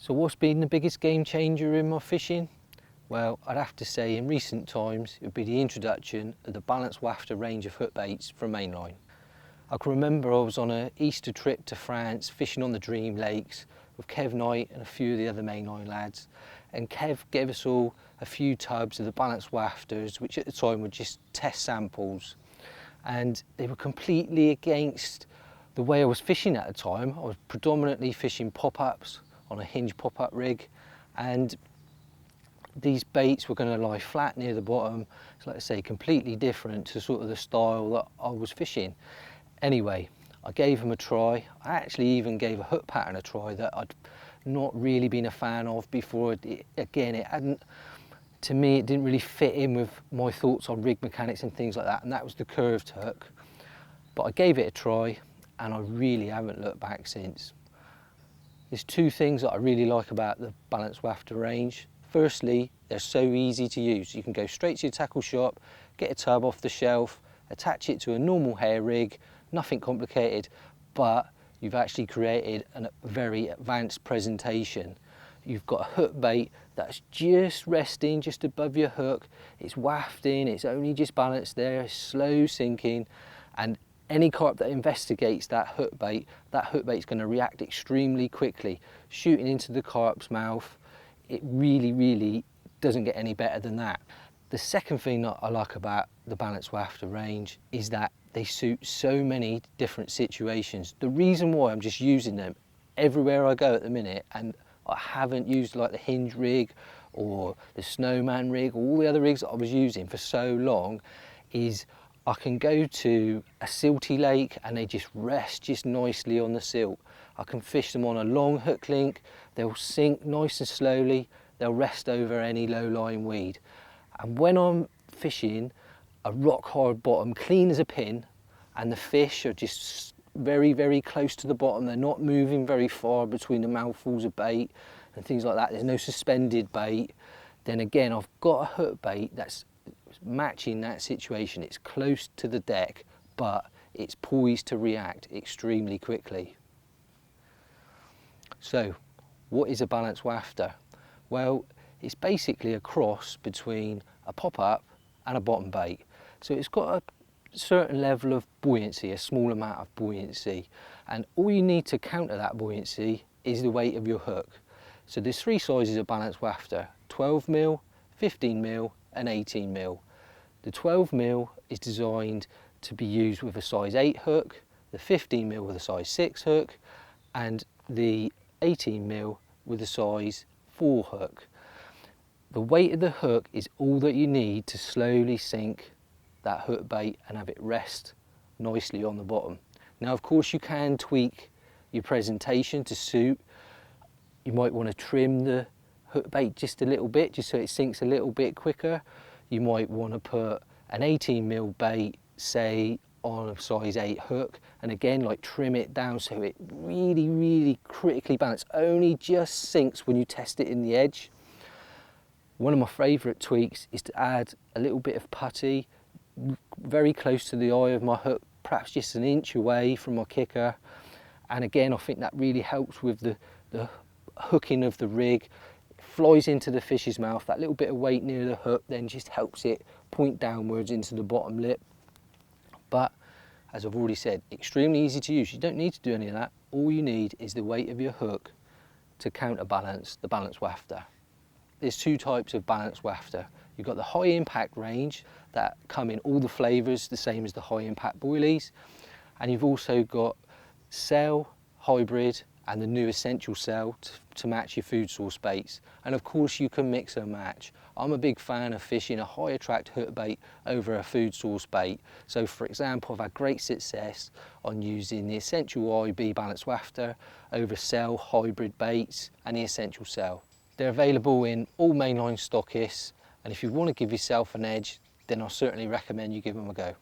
So what's been the biggest game changer in my fishing? Well, I'd have to say in recent times it would be the introduction of the Balanced Wafter range of hook baits from Mainline. I can remember I was on an Easter trip to France fishing on the Dream Lakes with Kev Knight and a few of the other Mainline lads, and Kev gave us all a few tubs of the Balanced Wafters, which at the time were just test samples, and they were completely against the way I was fishing at the time. I was predominantly fishing pop-ups on a hinge pop-up rig, and these baits were going to lie flat near the bottom. So like I say, completely different to sort of the style that I was fishing. Anyway, I gave them a try. I actually even gave a hook pattern a try that I'd not really been a fan of before. Again, it hadn't, to me, it didn't really fit in with my thoughts on rig mechanics and things like that, and that was the curved hook. But I gave it a try, and I really haven't looked back since. There's two things that I really like about the Balanced Wafter range. Firstly, they're so easy to use. You can go straight to your tackle shop, get a tub off the shelf, attach it to a normal hair rig, nothing complicated, but you've actually created a very advanced presentation. You've got a hook bait that's just resting just above your hook, it's wafting, it's only just balanced there, it's slow sinking, and any carp that investigates that hook bait's going to react extremely quickly, shooting into the carp's mouth. It really doesn't get any better than that. The second thing that I like about the Balanced Wafter range is that they suit so many different situations. The reason why I'm just using them everywhere I go at the minute, and I haven't used like the hinge rig or the snowman rig, all the other rigs that I was using for so long, is I can go to a silty lake and they just rest just nicely on the silt. I can fish them on a long hook link, they'll sink nice and slowly, they'll rest over any low-lying weed. And when I'm fishing a rock hard bottom, clean as a pin, and the fish are just very close to the bottom, they're not moving very far between the mouthfuls of bait and things like that, there's no suspended bait, then again I've got a hook bait that's matching that situation. It's close to the deck, but it's poised to react extremely quickly. So what is a Balanced Wafter? Well, it's basically a cross between a pop-up and a bottom bait. So it's got a certain level of buoyancy, a small amount of buoyancy, and all you need to counter that buoyancy is the weight of your hook. So there's three sizes of Balanced Wafter: 12mm, 15mm and 18mm. The 12mm is designed to be used with a size 8 hook, the 15mm with a size 6 hook, and the 18mm with a size 4 hook. The weight of the hook is all that you need to slowly sink that hook bait and have it rest nicely on the bottom. Now of course you can tweak your presentation to suit. You might want to trim the hook bait just a little bit, just so it sinks a little bit quicker. You might want to put an 18mm bait, say, on a size 8 hook, and again like trim it down so it really critically balanced, only just sinks when you test it in the edge. One of my favourite tweaks is to add a little bit of putty very close to the eye of my hook, perhaps just an inch away from my kicker, and again I think that really helps with the hooking of the rig. Flies into the fish's mouth, that little bit of weight near the hook then just helps it point downwards into the bottom lip. But as I've already said, extremely easy to use. You don't need to do any of that. All you need is the weight of your hook to counterbalance the Balanced Wafter. There's two types of Balanced Wafter. You've got the high impact range that come in all the flavours, the same as the high impact boilies, and you've also got cell, hybrid, and the new essential cell to match your food source baits. And of course you can mix and match. I'm a big fan of fishing a high attract hook bait over a food source bait. So for example, I've had great success on using the essential IB Balanced Wafter over cell, hybrid baits and the essential cell. They're available in all Mainline stockists, and if you want to give yourself an edge, then I certainly recommend you give them a go.